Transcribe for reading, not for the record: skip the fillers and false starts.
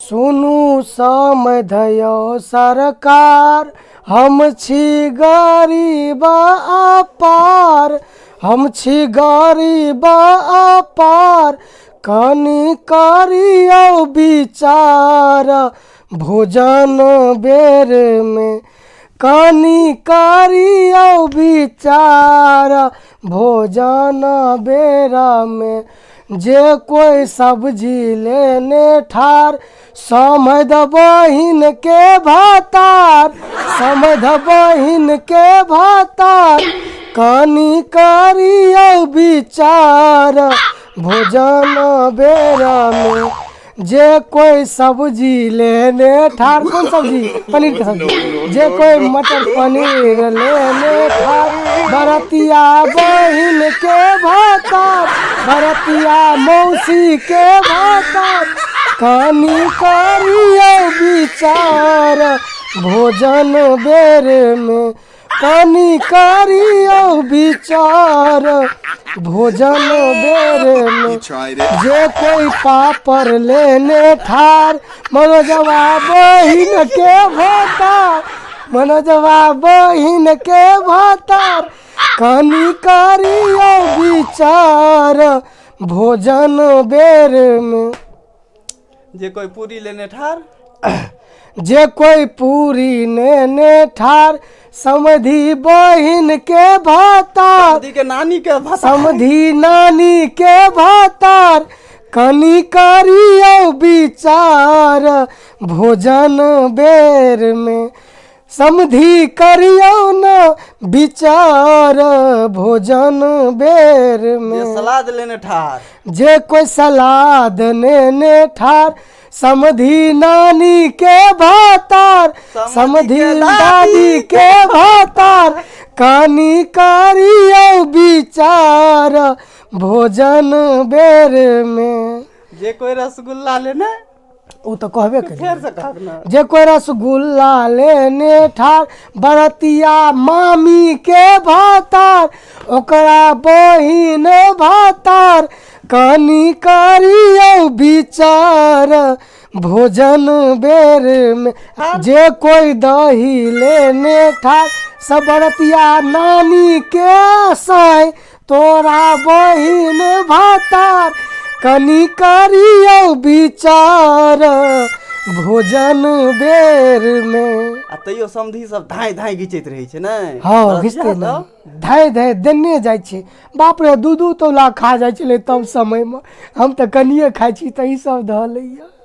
सुनू समझयो सरकार, हम छी गरीब अपार, हम छी गरीब अपार, कनी करियो विचार भोजन बेर में, कनी करियो विचार भोजन बेरा में। जे कोई सब्जी लेने ठार, समध बहिन के भातार, समध बहिन के भातार, कनी करियो विचार भोजन बेरा में। जे कोई सब्जी लेने ठार, कौन सब्जी? पनीर की सब्जी। जे कोई मटर पनीर लेने ठार, बरतिया बहिन के भातार, बरतिया मौसी के भातार, कनी करियो विचार भोजन बेर में, कनी करियो विचार भोजन बेर में। जे कोई पापड़ लेने ठार, मनोजवा बहिन के भातार, मनोजवा बहिन के भातार, कनी करियो विचार भोजन बेर में। जे कोई पूरी लेने ठार, जे कोई पूरी लेने ठार, समधी बहिन के भातार, समधी के नानी के भातार, समधी नानी के भातार, कनी करियो विचार भोजन बेर में। समधी करियो न विचार भोजन बेर में। जे सलाद लेने ठार, जे कोई सलाद लेने ठार, समधी नानी के भातार, समधी दादी के भातार, कनी करियो विचार भोजन बेर में। जे कोई रसगुल्ला लेने, वो तो कहबे फेर करी। से कहब ना। जे कोई रसगुल्ला लेने ठार, बरतिया मामी के भातार, ओकरा बहिन भातार, कनी करियो विचार भोजन बेर में। जे कोई दही लेने ठार, सब बरतिया नानी के साई, तोरा बहिन भातार, कनी करियो विचार भोजन बेर में। आ तैयो समधी सब धाय धाय घिचैत रहै छै ने। हाँ घिचते ना, धाय धाय देने जाइ छै। बाप रे, दू दू तोला खा जाइ छलै तब समय में। हम तऽ कनिए खाइ छी तऽ ई सब धऽ लैया।